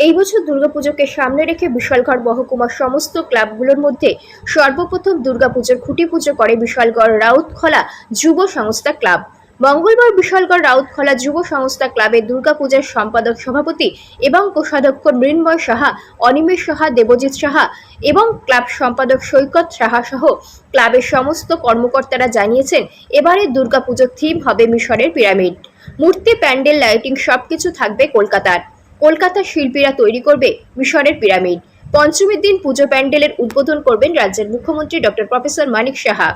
এই বছর দুর্গাপুজোকে সামনে রেখে বিশালগড় মহকুমার সমস্ত ক্লাবগুলোর মধ্যে সর্বপ্রথম দুর্গাপুজোর খুঁটি পুজো করে বিশালগড় রাউতখোলা যুব সংস্থা ক্লাব। মঙ্গলবার বিশালগড় রাউতখোলা যুব সংস্থা ক্লাবের দুর্গাপূজার সম্পাদক সভাপতি এবং কোষাধ্যক্ষ মৃন্ময় সাহা, অনিমেষ সাহা, দেবজিৎ সাহা এবং ক্লাব সম্পাদক সৈকত সাহা সহ ক্লাবের সমস্ত কর্মকর্তারা জানিয়েছেন, এবারের দুর্গাপুজোর থিম হবে মিশরের পিরামিড। মূর্তি, প্যান্ডেল, লাইটিং সবকিছু থাকবে কলকাতার। কলকাতার শিল্পীরা তৈরি করবে মিশরের পিরামিড। পঞ্চমীর দিন পুজো প্যান্ডেলের উদ্বোধন করবেন রাজ্যের মুখ্যমন্ত্রী ডক্টর প্রফেসর মানিক সাহা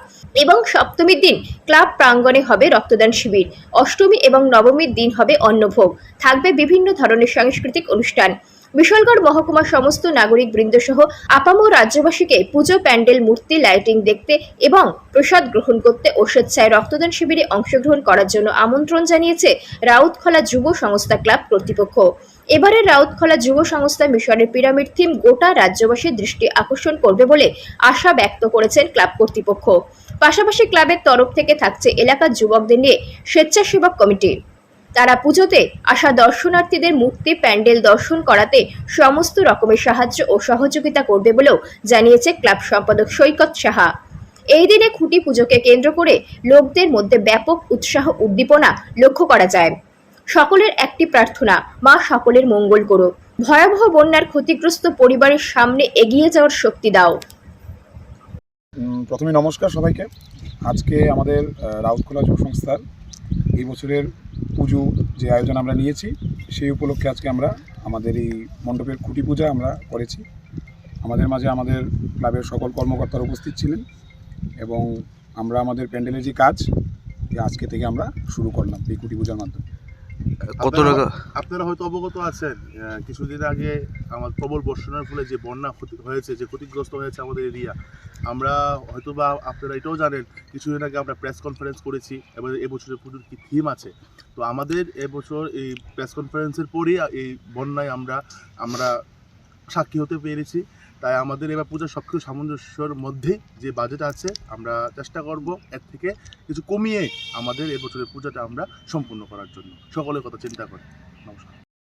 এবং সপ্তমীর দিন ক্লাব প্রাঙ্গণে হবে রক্তদান শিবির। অষ্টমী এবং নবমীর দিন হবে অন্নভোগ। থাকবে বিভিন্ন ধরনের সাংস্কৃতিক অনুষ্ঠান। বিশালগড় মহকুমার সমস্ত নাগরিক বৃন্দ সহ আপামর রাজ্যবাসীকে পুজো প্যান্ডেল, মূর্তি, লাইটিং দেখতে এবং প্রসাদ গ্রহণ করতে ও স্বেচ্ছায় রক্তদান শিবিরে অংশগ্রহণ করার জন্য আমন্ত্রণ জানিয়েছে রাউতখোলা যুব সংস্থা ক্লাব কর্তৃপক্ষ। এবারের রাউতখোলা যুব সংস্থা মিশরের পিরামিড থিম গোটা রাজ্যবাসীর দৃষ্টি আকর্ষণ করবে বলে আশা ব্যক্ত করেছেন ক্লাব কর্তৃপক্ষ। পাশাপাশি ক্লাবের তরফ থেকে থাকছে এলাকার যুবকদের নিয়ে স্বেচ্ছাসেবক কমিটি। তারা পুজোতে আসা দর্শনার্থীদের মূর্তি, প্যান্ডেল দর্শন করাতে সমস্ত রকমের সাহায্য ও সহযোগিতা করবে বলেও জানিয়েছে ক্লাব সম্পাদক সৈকত সাহা। এই দিনে খুঁটি পুজোকে কেন্দ্র করে লোকদের মধ্যে ব্যাপক উৎসাহ উদ্দীপনা লক্ষ্য করা যায়। সকলের একটি প্রার্থনা, মা সকলের মঙ্গল করো। ভয়াবহ বন্যার ক্ষতিগ্রস্ত পরিবারের সামনে এগিয়ে যাওয়ার শক্তি দাও। প্রথমে নমস্কার সবাইকে। আজকে আমাদের রাউতখোলা যুব সংস্থার এই বছরের পুজো যে আয়োজন আমরা নিয়েছি, সেই উপলক্ষে আজকে আমরা আমাদের এই মণ্ডপের খুঁটি পূজা আমরা করেছি। আমাদের মাঝে আমাদের ক্লাবের সকল কর্মকর্তারা উপস্থিত ছিলেন এবং আমরা আমাদের প্যান্ডেলের যে কাজ আজকে থেকে আমরা শুরু করলাম এই খুঁটি পূজার মাধ্যমে। আপনারা হয়তো অবগত আছেন, কিছুদিন আগে আমার প্রবল বর্ষণের ফলে যে বন্যা হয়েছে, যে ক্ষতিগ্রস্ত হয়েছে আমাদের এরিয়া, আমরা হয়তো বা আপনারা এটাও জানেন, কিছুদিন আগে আমরা প্রেস কনফারেন্স করেছি এবং এবছরের পুজোর কী থিম আছে। তো আমাদের এবছর এই প্রেস কনফারেন্সের পরই এই বন্যায় আমরা সাক্ষী হতে পেরেছি। তাই আমাদের এবার পূজার সব কিছু সামঞ্জস্যর মধ্যে যে বাজেট আছে, আমরা চেষ্টা করব এর থেকে কিছু কমিয়ে আমাদের এবছরের পূজাটা আমরা সম্পূর্ণ করার জন্য। সকলের কথা চিন্তা করে। নমস্কার।